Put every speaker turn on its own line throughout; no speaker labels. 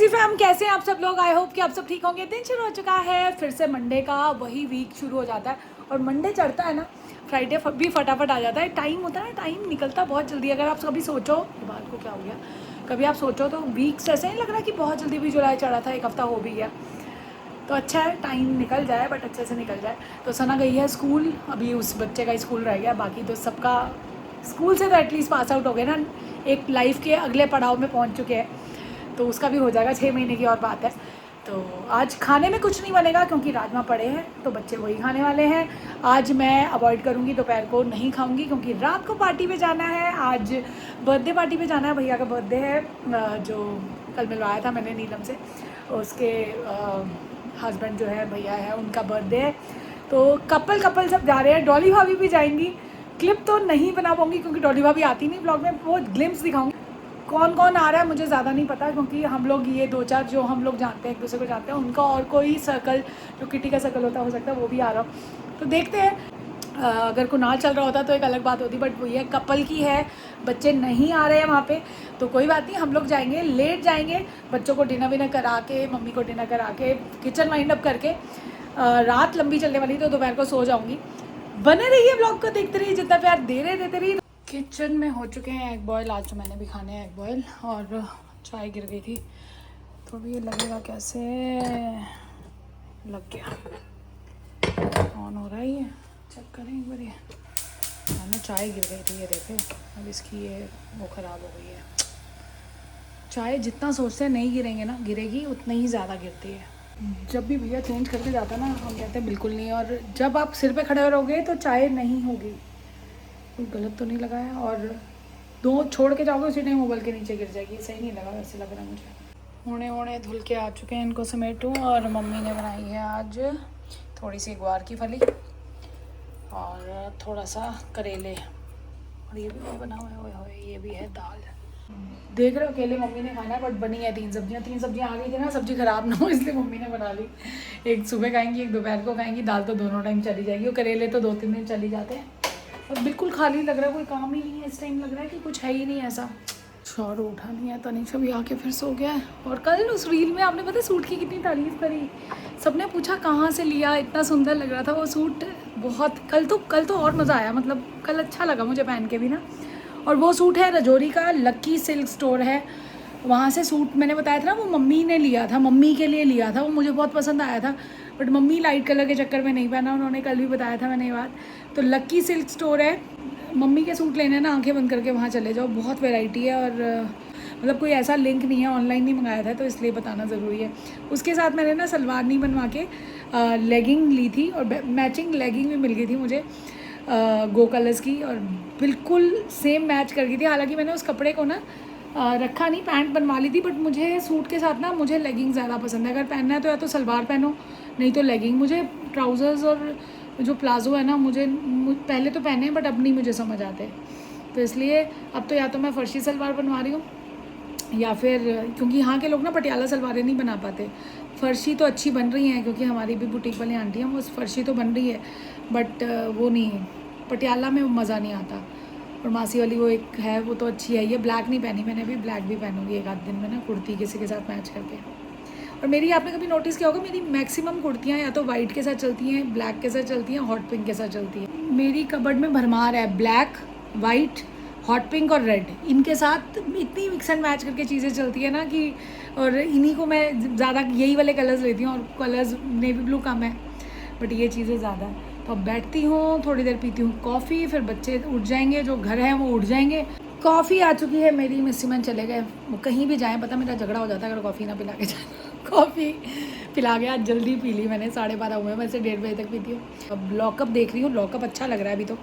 Crazy fam, कैसे हैं आप सब लोग। आई होप कि आप सब ठीक होंगे। दिन शुरू हो चुका है, फिर से मंडे का वही वीक शुरू हो जाता है और मंडे चढ़ता है ना, फ्राइडे भी फटाफट आ जाता है। टाइम होता है ना, टाइम निकलता बहुत जल्दी। अगर आप कभी सोचो, बाल को क्या हो गया, कभी आप सोचो तो वीक्स ऐसे नहीं लग रहा कि बहुत जल्दी भी जुलाई चढ़ा था, एक हफ्ता हो भी गया। तो अच्छा है टाइम निकल जाए, बट अच्छे से निकल जाए। तो सना गई है स्कूल, अभी उस बच्चे का स्कूल रह गया, बाकी तो सबका स्कूल से तो एटलीस्ट पास आउट हो गए ना, एक लाइफ के अगले पड़ाव में पहुंच चुके हैं। तो उसका भी हो जाएगा, 6 महीने की और बात है। तो आज खाने में कुछ नहीं बनेगा क्योंकि राजमा पड़े हैं, तो बच्चे वही खाने वाले हैं। आज मैं अवॉइड करूँगी, दोपहर को नहीं खाऊंगी क्योंकि रात को पार्टी पे जाना है। आज बर्थडे पार्टी पे जाना है, भैया का बर्थडे है, जो कल मिलवाया था मैंने नीलम से, उसके हस्बैंड जो है भैया है, उनका बर्थडे है। तो कपल सब जा रहे हैं। डॉली भाभी भी जाएंगी। क्लिप तो नहीं बना पाऊंगी क्योंकि डॉली भाभी आती नहीं ब्लॉग में, वो ग्लिम्स दिखाऊंगी। कौन कौन आ रहा है मुझे ज़्यादा नहीं पता क्योंकि हम लोग ये 2-4 जो हम लोग जानते हैं, एक दूसरे को जानते हैं, उनका और कोई सर्कल जो किटी का सर्कल होता हो सकता है वो भी आ रहा हो। तो देखते हैं। अगर कुनाल चल रहा होता तो एक अलग बात होती, बट वो ये कपल की है, बच्चे नहीं आ रहे हैं वहाँ पे, तो कोई बात नहीं। हम लोग जाएंगे, लेट जाएंगे, बच्चों को डिनर विनर करा के, मम्मी को डिनर करा के, किचन वाइंड अप करके। रात लंबी चलने वाली तो दोपहर को सो जाऊँगी। बने रहिए ब्लॉग को देखते रहिए, जितना प्यार दे रहे देते रहिए। किचन में हो चुके हैं एग बॉयल, आज तो मैंने भी खाने हैं एग बॉयल, और चाय गिर गई थी तो अभी ये लगेगा कैसे, लग गया, ऑन हो रहा है ये, चेक करें एक बार। ये ना चाय गिर गई थी, ये देखे, अब इसकी ये वो ख़राब हो गई है। चाय जितना सोचते हैं नहीं गिरेंगे ना, गिरेगी उतना ही ज़्यादा गिरती है। जब भी भैया चेंज करके जाता है ना, हम कहते हैं बिल्कुल नहीं, और जब आप सिर पे खड़े रहोगे तो चाय नहीं होगी। कोई गलत तो नहीं लगा है, और दो छोड़ के जाओगे उसी टाइम मोबाइल के नीचे गिर जाएगी, सही नहीं लगा, वैसे लग रहा है मुझे। होने धुल के आ चुके हैं, इनको समेटूँ। और मम्मी ने बनाई है आज थोड़ी सी ग्वार की फली और थोड़ा सा करेले, और ये भी और बना हुआ है, ये भी है दाल। देख रहे हो, अकेले मम्मी ने खाना है, बट बनी है 3 सब्जियाँ आ गई थी ना, सब्जी खराब ना हो इसलिए मम्मी ने बना ली। एक सुबह खाएंगी, एक दोपहर को खाएंगी, दाल तो दोनों टाइम चली जाएगी, और करेले तो 2-3 दिन चली जाते हैं। और बिल्कुल खाली लग रहा है, कोई काम ही नहीं है इस टाइम, लग रहा है कि कुछ है ही नहीं ऐसा। शौर उठा नहीं है, तनिष्का भी आके फिर सो गया है। और कल उस रील में आपने पता सूट की कितनी तारीफ़ करी, सबने पूछा कहाँ से लिया, इतना सुंदर लग रहा था वो सूट बहुत। कल तो और मज़ा आया, मतलब कल अच्छा लगा मुझे पहन के भी ना। और वो सूट है रजौरी का, लक्की सिल्क स्टोर है, वहाँ से सूट मैंने बताया था ना, वो मम्मी ने लिया था, मम्मी के लिए लिया था, वो मुझे बहुत पसंद आया था, बट मम्मी लाइट कलर के चक्कर में नहीं पहना, उन्होंने कल भी बताया था मैंने ये बात। तो लक्की सिल्क स्टोर है, मम्मी के सूट लेने ना आंखें बंद करके वहाँ चले जाओ, बहुत वैरायटी है। और मतलब कोई ऐसा लिंक नहीं है, ऑनलाइन नहीं मंगाया था तो इसलिए बताना ज़रूरी है। उसके साथ मैंने ना सलवार नहीं बनवा के लेगिंग ली थी, और मैचिंग लेगिंग भी मिल गई थी मुझे गो कलर्स की, और बिल्कुल सेम मैच कर गई थी। हालांकि मैंने उस कपड़े को ना रखा नहीं, पैंट बनवा ली थी, बट मुझे सूट के साथ ना मुझे लेगिंग ज़्यादा पसंद है। अगर पहनना है तो या तो सलवार पहनो, नहीं तो लेगिंग। मुझे ट्राउज़र्स और जो प्लाज़ो है ना, मुझे पहले तो पहने हैं बट अब नहीं मुझे समझ आते, तो इसलिए अब तो या तो मैं फ़र्शी सलवार बनवा रही हूँ, या फिर क्योंकि यहाँ के लोग ना पटियाला सलवारें नहीं बना पाते। फ़र्शी तो अच्छी बन रही हैं क्योंकि हमारी भी बुटीक वाली आंटी हैं, वो फ़र्शी तो बन रही है, बट वो नहीं, पटियाला में मज़ा नहीं आता। और मासी वाली वो एक है, वो तो अच्छी है। ये ब्लैक नहीं पहनी मैंने, अभी ब्लैक भी पहनूंगी एक आध दिन में ना, कुर्ती किसी के साथ मैच करके। और मेरी, आपने कभी नोटिस किया होगा, मेरी मैक्सिमम कुर्तियाँ या तो वाइट के साथ चलती हैं, ब्लैक के साथ चलती हैं, हॉट पिंक के साथ चलती हैं। मेरी कबर्ड में भरमार है, ब्लैक, वाइट, हॉट पिंक और रेड, इनके साथ इतनी मिक्स एंड मैच करके चीज़ें चलती है ना कि, और इन्हीं को मैं ज़्यादा यही वाले कलर्स लेती हूँ, और कलर्स नेवी ब्लू कम है, बट ये चीज़ें ज़्यादा है। तो अब बैठती हूँ, थोड़ी देर पीती हूँ कॉफ़ी, फिर बच्चे उठ जाएंगे, जो घर हैं वो उठ जाएंगे। कॉफ़ी आ चुकी है मेरी, मिस्सी मैन चले गए, वो कहीं भी जाएँ, पता मेरा झगड़ा हो जाता है अगर कॉफ़ी ना पिला के जाए। कॉफ़ी पिला के आज जल्दी पी ली मैंने, 12:30 हुए, वैसे 1:30 बजे तक पीती हूँ। अब लॉकअप देख रही हूँ, लॉकअप अच्छा लग रहा है अभी तो।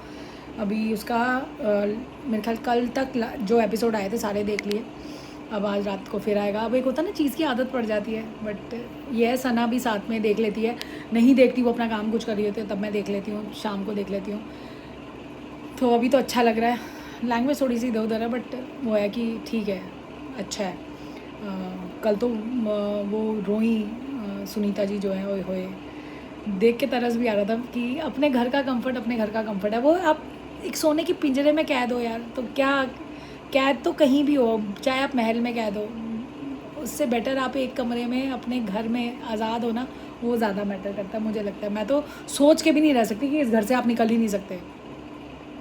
अभी उसका मेरे ख्याल कल तक जो एपिसोड आए थे सारे देख लिए, अब आज रात को फिर आएगा। अब एक होता है ना, चीज़ की आदत पड़ जाती है, बट ये सना भी साथ में देख लेती है, नहीं देखती वो अपना काम कुछ कर रही होती है तब मैं देख लेती हूँ, शाम को देख लेती हूँ। तो अभी तो अच्छा लग रहा है। लैंग्वेज थोड़ी सी इधर उधर है, बट वो है कि ठीक है, अच्छा है। कल तो वो रोई सुनीता जी जो है, ओए होए, देख के तरस भी आ रहा था कि अपने घर का कंफर्ट, अपने घर का कंफर्ट है वो। आप एक सोने की पिंजरे में कैद हो यार, तो क्या, कैद तो कहीं भी हो, चाहे आप महल में कैद हो, उससे बेटर आप एक कमरे में अपने घर में आज़ाद हो ना, वो ज़्यादा मैटर करता है मुझे लगता है। मैं तो सोच के भी नहीं रह सकती कि इस घर से आप निकल ही नहीं सकते।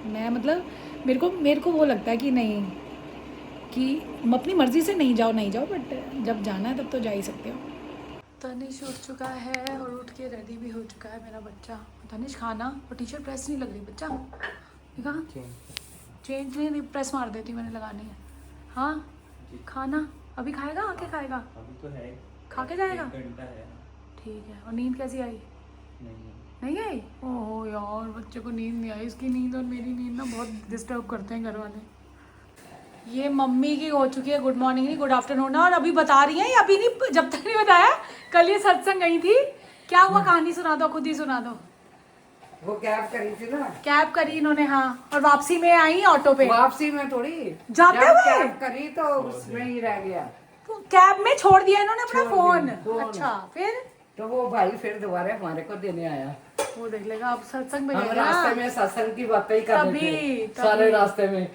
मैं मतलब मेरे को वो लगता है कि नहीं, कि अपनी मर्ज़ी से नहीं जाओ, बट जब जाना है तब तो जा ही सकते हो। तनिष उठ चुका है और उठ के रेडी भी हो चुका है मेरा बच्चा। तनिष खाना, और टी शर्ट प्रेस नहीं लग रही बच्चा, देखा चेंज नहीं, प्रेस मार देती मैंने, लगानी है। हाँ खाना अभी खाएगा, आके खाएगा?
अभी तो है,
खा के जाएगा?
घंटा है।
ठीक है। और नींद कैसी आई? नहीं आई? ओहो यार, बच्चे को नींद नहीं आई। इसकी नींद और मेरी नींद ना बहुत डिस्टर्ब करते हैं घर वाले। ये मम्मी की हो चुकी है गुड मॉर्निंग नहीं गुड आफ्टरनून ना, और अभी बता रही है, अभी नहीं, जब तक नहीं बताया। कल ये सत्संग गई थी, क्या हुआ कहानी सुना दो, खुद ही सुना दो।
वो कैब करी थी ना,
कैब करी इन्होंने, हाँ, और वापसी में आई ऑटो पे।
वापसी में थोड़ी
जाते हुए
कैब करी तो उसमें ही रह गया,
कैब में छोड़ दिया इन्होंने अपना फोन।
फोन।
अच्छा फिर
तो वो भाई फिर दोबारा हमारे को देने आया।
वो देख लेगा, अब सत्संग में
हम
जाएगा
रास्ते में सत्संग की बातें ही कर रहे थे सारे रास्ते में।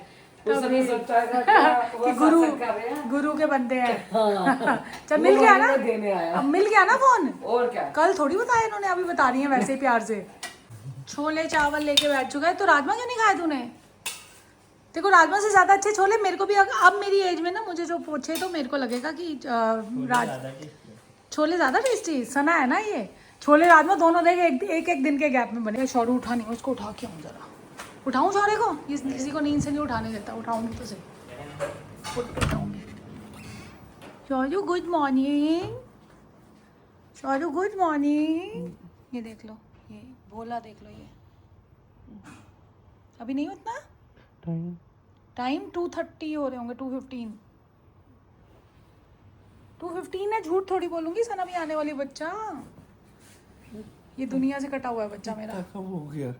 उसने सोचा कि वो सत्संग कर रहे हैं,
गुरु के बंदे हैं।
हाँ।
चल मिल गया ना,
देने आया,
अब मिल गया ना फोन।
और क्या,
कल थोड़ी बताया इन्होंने, अभी बता रही है वैसे ही प्यार से। छोले चावल लेके बैठ चुका है। तो राजमा क्यों नहीं खाए तूने? देखो राजमा से ज्यादा अच्छे छोले मेरे को भी, अब मेरी एज में ना मुझे जो पूछे तो मेरे को लगेगा कि छोले ज्यादा टेस्टी। सना है ना ये, छोले राजमा दोनों देख एक दिन के गैप में बने। शौरू उठा नहीं, उसको उठा के आऊँ जरा, उठाऊँ शौर्य को? किसी को नींद से नहीं उठाने देता, उठाऊंगी तो सही, उठाऊंगी। शौरू गुड मॉर्निंग, शौरू गुड मॉर्निंग। ये देख लो, ये भोला देख लो, ये अभी नहीं उतना टाइम 2:30 हो रहे होंगे, 2:15 है। झूठ थोड़ी बोलूंगी, सना भी आने वाली बच्चा। ये दुनिया से कटा हुआ है बच्चा मेरा।
कब हो गया?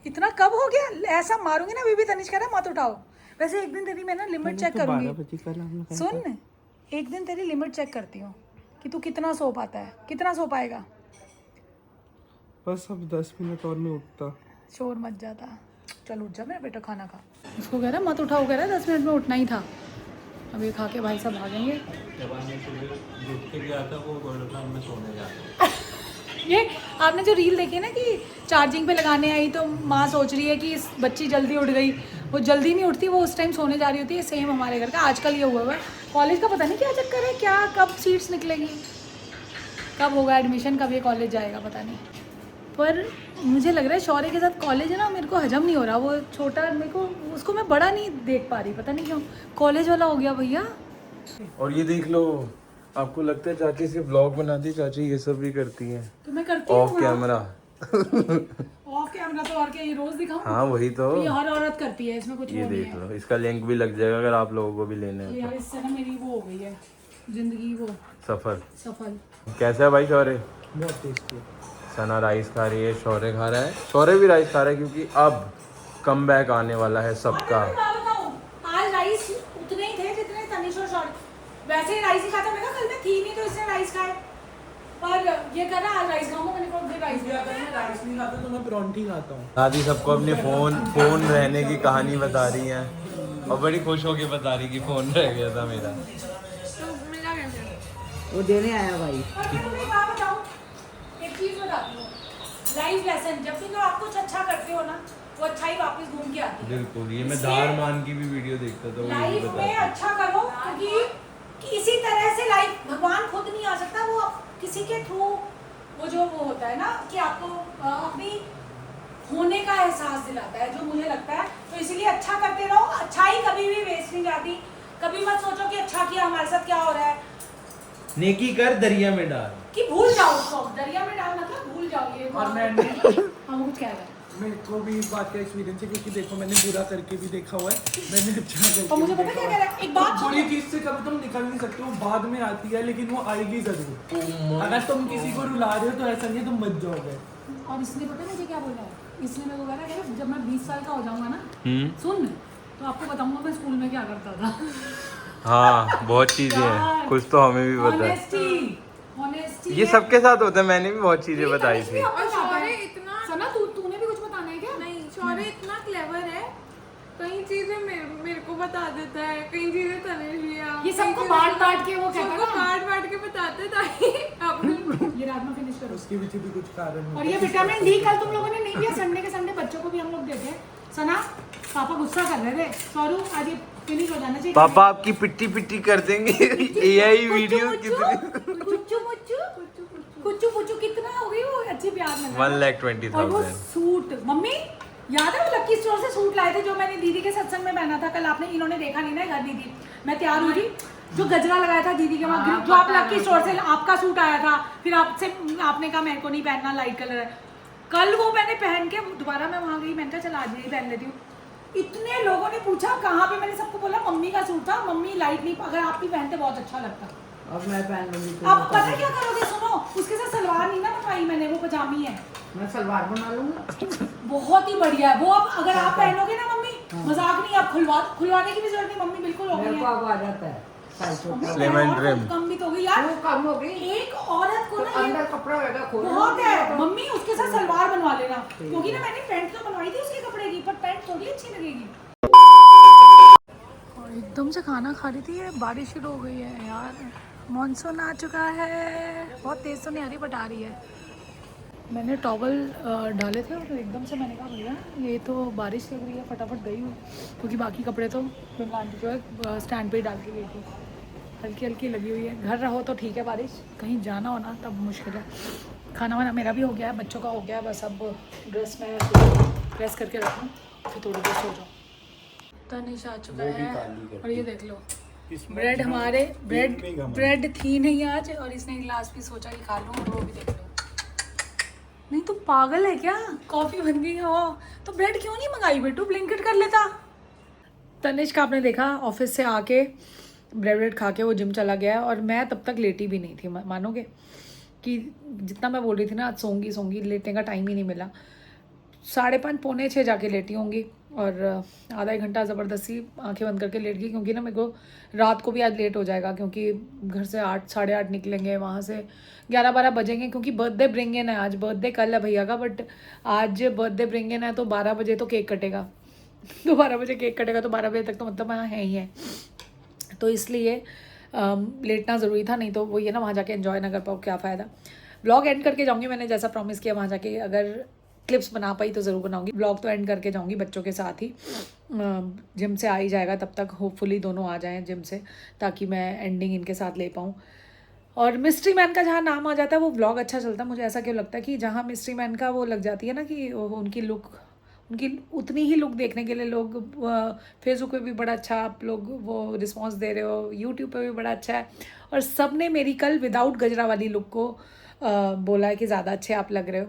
इतना कब हो गया? ऐसा मारूंगी ना, बीबी तनिष कह रहा मत उठाओ। वैसे एक दिन तेरी मैं ना लिमिट चेक करूंगी। सुन, एक दिन तेरी लिमिट चेक करती हूँ कि तू कितना सो पाता है, कितना सो पाएगा।
बस अब 10 मिनट और नहीं उठता।
शोर मत जाता, चल उठ जा मेरा बेटा, खाना खा। उसको कह रहा मत उठाओ, कह रहा 10 मिनट में उठना ही था। अब ये खा के भाई साहब भागेंगे। ये आपने जो रील देखी ना कि चार्जिंग पे लगाने आई तो माँ सोच रही है कि इस बच्ची जल्दी उठ गई, वो जल्दी नहीं उठती, वो उस टाइम सोने जा रही होती है। सेम हमारे घर का आजकल ये हुआ हुआ है। कॉलेज का पता नहीं क्या चक्कर है, क्या कब सीट्स निकलेगी, कब होगा एडमिशन, कब ये कॉलेज जाएगा पता नहीं। पर मुझे लग रहा है शौर्य के साथ कॉलेज है ना, मेरे को हजम नहीं हो रहा। वो छोटा, मेरे को उसको मैं बड़ा नहीं देख पा रही, पता नहीं क्यों। कॉलेज वाला हो गया भैया।
और ये देख लो, आपको लगता है चाची सिर्फ व्लॉग बनाती, चाची ये सब भी करती है।
तो मैं करती हूँ
ऑफ कैमरा।
ऑफ कैमरा तो और क्या, ये रोज दिखाऊं?
हाँ वही तो,
ये हर औरत करती है, इसमें कुछ
ये
वो नहीं
देख
है।
लो, इसका लिंक भी लग जाएगा अगर आप लोगों को भी लेने हैं
यार इससे ना मेरी वो हो गई है जिंदगी, वो
सफर।
सफल।
कैसा है भाई शौर्य?
बहुत टेस्टी।
सना राइस खा रही है, शौर्य खा रहा है, शौर्य भी राइस खा रहा है क्योंकि अब कम बैक आने वाला है सबका।
आज राइस उतने ही थे जितने तनिष और शौर्य, वैसे ही राइस ही खाता। मैंने कहा कल मैं थी नहीं तो इसने राइस खाए, पर ये कर रहा आज राइस खाऊंगा। मैंने कहा फिर राइस
नहीं खाता तो मैं परोंठी खाता हूँ।
दादी सबको अपने फोन रहने की कहानी बता रही हैं और बड़ी खुश होके बता रही कि फोन रह गया था मेरा।
वो देने आया भाई।
एक चीज बताती हूँ, लाइफ लेसन, जब भी आप कुछ अच्छा करते हो ना, वो अच्छा ही वापस घूम के आती है।
बिल्कुल, ये मैं धारमान की भी वीडियो देखता था, वो यही
लाइफ
बताता
में अच्छा करो, क्योंकि इसी तरह से लाइफ, भगवान खुद नहीं आ सकता, वो किसी के थ्रू वो होता है ना कि आपको अपनी होने का एहसास दिलाता है, जो मुझे लगता है। तो इसीलिए अच्छा करते रहो, अच्छाई कभी भी वेस्ट नहीं जाती। कभी मत सोचो कि अच्छा किया, हमारे साथ क्या हो रहा है।
नेकी कर दरिया में डाल,
कि भूल जाओ उसको, दरिया में डाल मतलब भूल जाओ। ये
और मैंने
हम कुछ कह रहे हैं,
मेरे को भी इस बात का एक्सपीरियंस है क्योंकि देखो मैंने बुरा करके भी देखा हुआ है, मैंने अच्छा करके
और मुझे
भी
पता
देखा
क्या
हुआ
कह रहा है, एक बात
बुरी चीज से कभी तुम निकल नहीं सकते, वो बाद में आती है लेकिन वो आएगी जरूर। अगर तुम किसी को रुला रहे हो तो ऐसा नहीं है तुम बच जाओगे।
और इसने पता है मुझे क्या बोला है, इसने मेरे को कह रहा है जब मैं 20 साल का हो जाऊंगा ना, सुन तो आपको बताऊंगा मैं स्कूल में क्या करता था।
हाँ बहुत चीजें हैं, कुछ तो हमें भी पता है। ये सबके साथ होता है, मैंने भी बहुत चीजें बताई थी।
और शौर्य इतना,
सना तूने भी कुछ बताना है क्या?
नहीं शौर्य इतना क्लेवर है, कई चीजें मेरे को बता देता है, कई चीजें तनिष लिया,
ये सबको बांट के वो कहता है ना,
बांट
फिनिश करो।
उसके पीछे भी कुछ कारण
और ये विटामिन डी कल तुम लोगों ने नहीं दिया, संडे के संडे बच्चों को भी हम लोग देते हैं। सना पापा गुस्सा कर रहे थे, सौरू आज ये फिनिश हो जाना चाहिए।
पापा आपकी पिट्टी पिट्टी कर देंगे AI वीडियो कितनी
कुच्चू मुच्चू कुच्चू मुच्चू कितना हो गई वो अच्छी प्यार में।
1,20,000
और वो सूट मम्मी याद है वो लक्की स्टोर से सूट लाए थे जो मैंने दीदी के सत्संग में पहना था कल। आपने इन्होंने देखा नहीं ना घर दीदी, मैं तैयार हुई थी जो गजरा लगाया था दीदी के वहाँ, जो आप लक्की स्टोर से आपका सूट आया था, फिर आपसे आपने कहा मेरे को नहीं पहनना लाइट कलर है। कल वो मैंने पहन के दोबारा मैं वहाँ गई, मैंने कहा चल आज यही पहन लेती हूँ। इतने लोगों ने पूछा कहाँ पे, मैंने सबको बोला मम्मी का सूट था, मम्मी लाइट नहीं, अगर आप भी पहनते बहुत अच्छा लगता।
अब मैं पहन लूंगी।
अब पता है क्या करोगे, सुनो उसके साथ सलवार नहीं ना बनवाई मैंने, वो पजामी है,
मैं सलवार बना लूंगा।
बहुत ही बढ़िया है वो। अब अगर आप पहनोगे ना मम्मी, मजाक नहीं, आप खुलवाने की भी जरूरत नहीं मम्मी, बिल्कुल हो
मेरे
गई
को
है।
अब आ जाता है साइज छोटा।
Slim and trim।
कम भी तो होगी यार,
वो कम हो गई
एक औरत को
तो
ना
अंदर कपड़ा होगा खोल
बहुत है मम्मी, उसके साथ सलवार बनवा लेना, क्योंकि ना मैंने पैंट तो बनवाई थी उसके कपड़े की, पर पैंट थोड़ी अच्छी लगेगी। और एकदम से खाना खा रही थी, बारिश शुरू हो गई है यार, मॉनसून आ चुका है, बहुत तेज तो नहीं आ रही बट आ रही है। मैंने टॉवल डाले थे और एकदम से मैंने कहा भैया ये तो बारिश लग रही है, फटाफट गई हूँ, क्योंकि बाकी कपड़े तो बिमला आंटी जो है स्टैंड पे ही डाल के गई थी। हल्की हल्की लगी हुई है, घर रहो तो ठीक है, बारिश कहीं जाना हो ना तब मुश्किल है। खाना वाना मेरा भी हो गया है, बच्चों का हो गया है, बस अब ड्रेस में प्रेस करके रखूँ फिर थोड़ी देर सो जाऊँ। तनिश आ चुका है और ये देख लो ब्रेड, हमारे ब्रेड थी नहीं आज और इसने गिलास भी सोचा कि खा लूँ, और वो भी देख लो। नहीं तो पागल है क्या, कॉफी बन गई हो तो ब्रेड क्यों नहीं मंगाई बेटू, ब्लिंकिट कर लेता। तनिष का आपने देखा ऑफिस से आके ब्रेड खा के वो जिम चला गया और मैं तब तक लेटी भी नहीं थी। मानोगे कि जितना मैं बोल रही थी ना आज सोंगी लेटने का टाइम ही नहीं मिला। 5:30 पौने 6 जाके लेटी होंगी और आधा एक घंटा ज़बरदस्ती आंखें बंद करके लेट गई, क्योंकि ना मेरे को रात को भी आज लेट हो जाएगा, क्योंकि घर से 8 साढ़े 8 निकलेंगे, वहाँ से 11-12 बजेंगे, क्योंकि बर्थडे ब्रिंग इन है आज। बर्थडे कल है भैया का बट आज बर्थडे ब्रिंग इन है, तो 12 बजे तो केक कटेगा तो 12 बजे केक कटेगा तो 12 बजे तक तो मतलब वहाँ है ही है, तो इसलिए लेटना ज़रूरी था, नहीं तो वो ये ना वहाँ जाके एंजॉय ना कर पाओ क्या फ़ायदा। व्लॉग एंड करके जाऊँगी, मैंने जैसा प्रॉमिस किया वहाँ जाके अगर क्लिप्स बना पाई तो ज़रूर बनाऊंगी। ब्लॉग तो एंड करके जाऊंगी बच्चों के साथ ही, जिम से आ ही जाएगा तब तक, होपफुली दोनों आ जाएं जिम से, ताकि मैं एंडिंग इनके साथ ले पाऊँ। और मिस्ट्री मैन का जहाँ नाम आ जाता है वो व्लॉग अच्छा चलता है। मुझे ऐसा क्यों लगता है कि जहाँ मिस्ट्री मैन का वो लग जाती है ना कि उनकी लुक, उनकी उतनी ही लुक देखने के लिए लोग फेसबुक पे भी बड़ा अच्छा आप लोग वो रिस्पॉन्स दे रहे हो, यूट्यूब पे भी बड़ा अच्छा है, और सब ने मेरी कल विदाउट गजरा वाली लुक को बोला है कि ज़्यादा अच्छे आप लग रहे हो।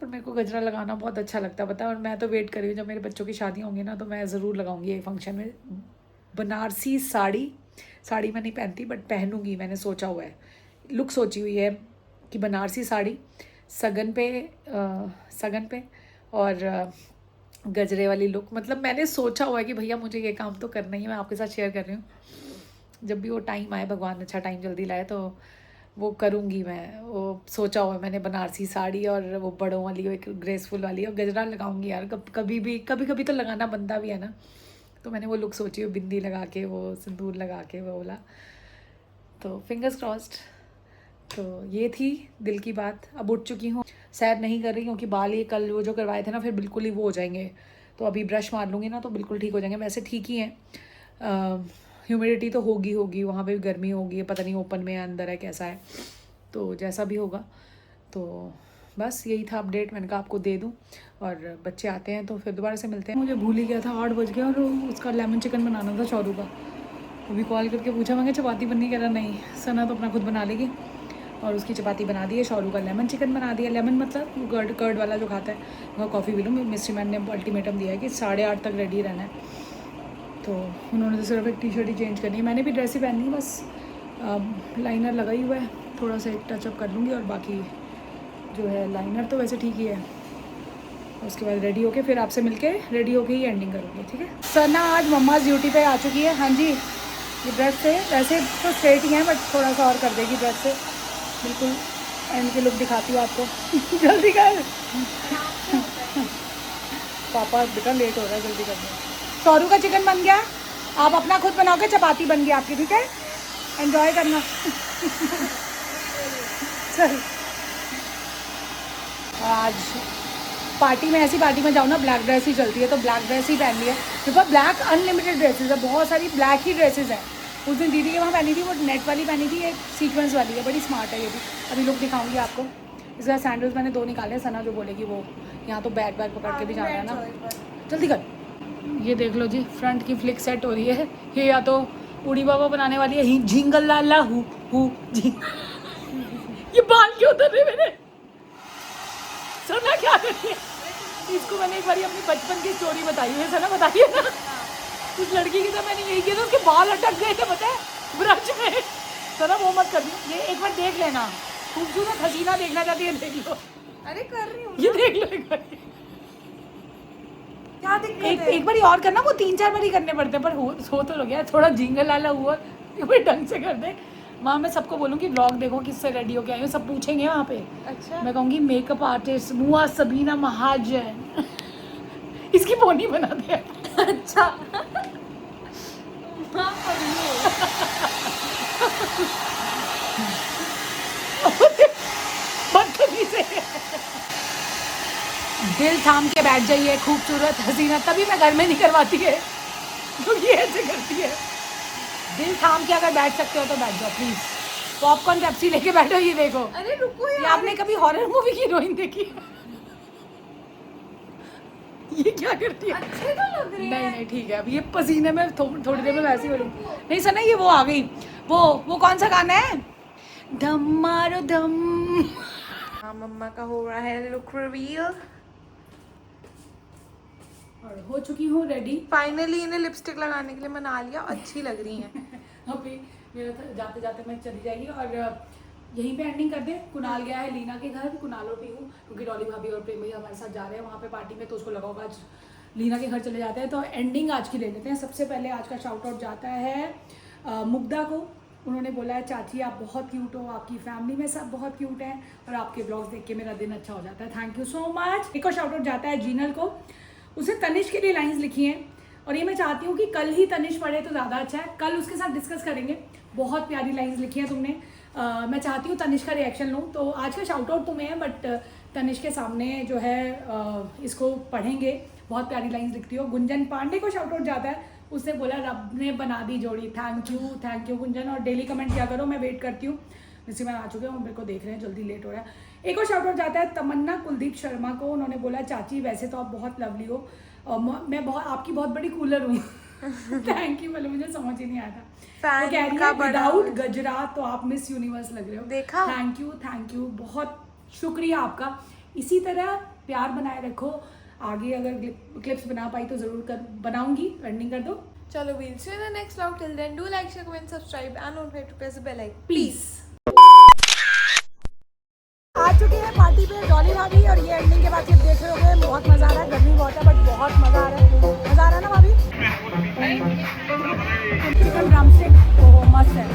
पर मेरे को गजरा लगाना बहुत अच्छा लगता है पता है, और मैं तो वेट कर रही हूँ जब मेरे बच्चों की शादी होंगी ना तो मैं ज़रूर लगाऊंगी एक फंक्शन में बनारसी साड़ी। साड़ी मैं नहीं पहनती बट पहनूंगी, मैंने सोचा हुआ है, लुक सोची हुई है कि बनारसी साड़ी सगन पे और गजरे वाली लुक। मतलब मैंने सोचा हुआ है कि भैया मुझे ये काम तो करना ही है, मैं आपके साथ शेयर कर रही हूँ। जब भी वो टाइम आए, भगवान अच्छा टाइम जल्दी लाए, तो वो करूँगी मैं। वो सोचा हुआ है मैंने, बनारसी साड़ी और वो बड़ों वाली, वो एक ग्रेसफुल वाली, और गजरा लगाऊंगी यार कभी कभी तो लगाना बनता भी है ना। तो मैंने वो लुक सोची हुई, बिंदी लगा के, वो सिंदूर लगा के, वो बोला, तो फिंगर्स क्रॉस्ड। तो ये थी दिल की बात। अब उठ चुकी हूँ, सैर नहीं कर रही क्योंकि बाल ये कल वो जो करवाए थे ना फिर बिल्कुल ही वो हो जाएंगे, तो अभी ब्रश मार लूँगी ना तो बिल्कुल ठीक हो जाएंगे। वैसे ठीक ही हैं, ह्यूमिडिटी तो होगी वहाँ पे भी गर्मी होगी, पता नहीं ओपन में अंदर है कैसा है, तो जैसा भी होगा। तो बस यही था अपडेट, मैंने कहा आपको दे दूं, और बच्चे आते हैं तो फिर दोबारा से मिलते हैं। मुझे भूल ही गया था, 8 बज गया, और उसका लेमन चिकन बनाना था शौरू का। अभी कॉल करके पूछा, मैं चपाती बननी, कह रहा नहीं, सना तो अपना खुद बना लेगी, और उसकी चपाती बना दी है। शौरू का लेमन चिकन बना दिया। लेमन मतलब कर्ड वाला जो खाता है, वह कॉफ़ी भी लूँ। मिस्ट्री मैन ने अल्टीमेटम दिया है कि 8:30 तक रेडी रहना है, तो उन्होंने तो सिर्फ एक टी-शर्ट ही चेंज करनी है। मैंने भी ड्रेस ही पहननी है, बस लाइनर लगाई हुआ है, थोड़ा सा एक टचअप कर लूँगी, और बाकी जो है लाइनर तो वैसे ठीक ही है। उसके बाद रेडी होके फिर आपसे मिलके रेडी होके ही एंडिंग करूँगी, ठीक है। सना आज मम्माज़ ड्यूटी पे आ चुकी है। हाँ जी, ये ड्रेस से वैसे तो स्ट्रेट ही हैं बट थोड़ा सा और कर देगी ड्रेस से, बिल्कुल एंड की लुक दिखाती हूँ आपको। जल्दी कर पापा, बेटा लेट हो रहा है, जल्दी करना। सौरू का चिकन बन गया, आप अपना खुद बनाओगे, चपाती बन गई आपकी, ठीक है, एंजॉय करना। चल और आज पार्टी में, ऐसी पार्टी में जाऊँ ना ब्लैक ड्रेस ही चलती है, तो ब्लैक ड्रेस ही पहन ली है। बिकॉज ब्लैक अनलिमिटेड ड्रेसेस है, बहुत सारी ब्लैक ही ड्रेसेस हैं। उस दिन दीदी के वहाँ पहनी थी, वो नेट वाली पहनी थी, एक सीक्वेंस वाली है, बड़ी स्मार्ट है ये भी। अभी लुक दिखाऊंगी आपको। इसका सैंडल्स मैंने 2 निकाले हैं। सना जो बोलेगी वो, यहाँ तो बैग पकड़ के भी जाना है ना, जल्दी कर। ये देख लो जी, फ्रंट की फ्लिक सेट हो रही है। ये या तो उड़ी बाबा बनाने वाली है, ही झिंगल लाला हु झिंग। ये बाल क्यों उतर रहे मेरे? सना क्या कर रही है? इसको मैंने एक बार अपनी बचपन की स्टोरी बताई हुई है। सना बताइए ना, उस लड़की की तो मैंने यही किया था, उसके बाल अटक गए थे पता है ब्रश में। सना वो मत कर, ये एक बार देख लेना, खूबसूरत हसीना देखना चाहती है, देख लो।
अरे कर रही हूँ
ये देख लो एक बार,
क्या दिक्कत है?
एक बारी और करना, वो 3-4 बारी करने पड़ते हैं, पर हो तो गया। थोड़ा झिंगल लाला हुआ, एक बार ढंग से कर दे। वहाँ मैं सबको बोलूँगी ब्लॉग देखो किससे रेडी होके आई हूँ, सब पूछेंगे वहाँ पे।
अच्छा
मैं कहूँगी मेकअप आर्टिस्ट मुआ सबीना महाजन। इसकी पोनी बना दे।
अच्छा
बदतमीज है। दिल थाम के बैठ जाइए खूबसूरत हसीना, तभी मैं घर में नहीं करवाती है, तो ये ऐसे करती है। दिल थाम के अगर बैठ सकते हो तो बैठ जाओ प्लीज। पॉपकॉर्न पेप्सी लेके बैठो। ये देखो,
अरे रुको
ये
यार,
आपने कभी हॉरर मूवी की हीरोइन देखी? ये क्या करती है?
अच्छे तो लग रहे हैं।
नहीं ठीक है, अब ये पसीने में थोड़ी देर में वैसे ही बोलूँगी। नहीं सना, ये वो आ गई, वो कौन सा गाना है? धम मारो धम।
हाँ मम्मा का हो रहा है लुक रिवील।
और हो चुकी हूँ रेडी।
फाइनली इन्हें लिपस्टिक लगाने के लिए मना लिया, अच्छी लग रही हैं।
अभी मेरा जाते जाते मैं चली जाएगी और यहीं पे एंडिंग कर दे। कुणाल गया है लीना के घर, कुणाल और पीहू, क्योंकि डॉली भाभी और प्रेम भैया हमारे साथ जा रहे हैं वहाँ पे पार्टी में, तो उसको लगा होगा आज लीना के घर चले जाते हैं। तो एंडिंग आज की ले लेते हैं। सबसे पहले आज का शाउट आउट जाता है मुग्धा को। उन्होंने बोला है चाची आप बहुत क्यूट हो, आपकी फैमिली में सब बहुत क्यूट हैं और आपके ब्लॉग्स देख के मेरा दिन अच्छा हो जाता है, थैंक यू सो मच। एक और शाउट आउट जाता है जीनल को। उसने तनिष के लिए लाइंस लिखी हैं और ये मैं चाहती हूँ कि कल ही तनिष पढ़े तो ज़्यादा अच्छा है, कल उसके साथ डिस्कस करेंगे। बहुत प्यारी लाइंस लिखी हैं तुमने। मैं चाहती हूँ तनिष का रिएक्शन लूँ, तो आज का शाउट आउट तुम्हें है, बट तनिष के सामने जो है इसको पढ़ेंगे। बहुत प्यारी लाइंस लिखती हो। गुंजन पांडे को शाउट आउट जाता है। उसने बोला रब ने बना दी जोड़ी, थैंक यू गुंजन। और डेली कमेंट किया करो, मैं वेट करती हूँ। वैसे मैं आ चुके हैं, मेरे को देख रहे हैं, जल्दी लेट हो रहा है। एक और शाउट आउट जाता है तमन्ना कुलदीप शर्मा को। उन्होंने बोला चाची वैसे तो आप बहुत लवली हो और मैं बहुत आपकी बहुत बड़ी कूलर हूँ। थैंक यू, मतलब मुझे समझ ही नहीं आया था।
फैन
वो कह रही
का
है
बड़ा
विदाउट गजरा तो आप मिस यूनिवर्स लग रहे हो।
देखा?
थैंक यू, बहुत शुक्रिया आपका। इसी तरह प्यार बनाए रखो। आगे अगर क्लिप्स बना पाई तो ज़रूर बनाऊंगी। एंडिंग कर दो।
चलो we'll see you in the next vlog. Till then, do like, share, comment, subscribe, and don't forget to press the bell icon.
Peace. आ चुके हैं पार्टी पे डॉली भाभी और ये एंडिंग के बाद क्लिप देख रहे होंगे। बहुत मजा आ रहा है, गर्मी बहुत है बट बहुत मजा आ रहा है। मजा आ रहा है ना भाभी? चिकन ड्रमस्टिक, ओह मस्त है।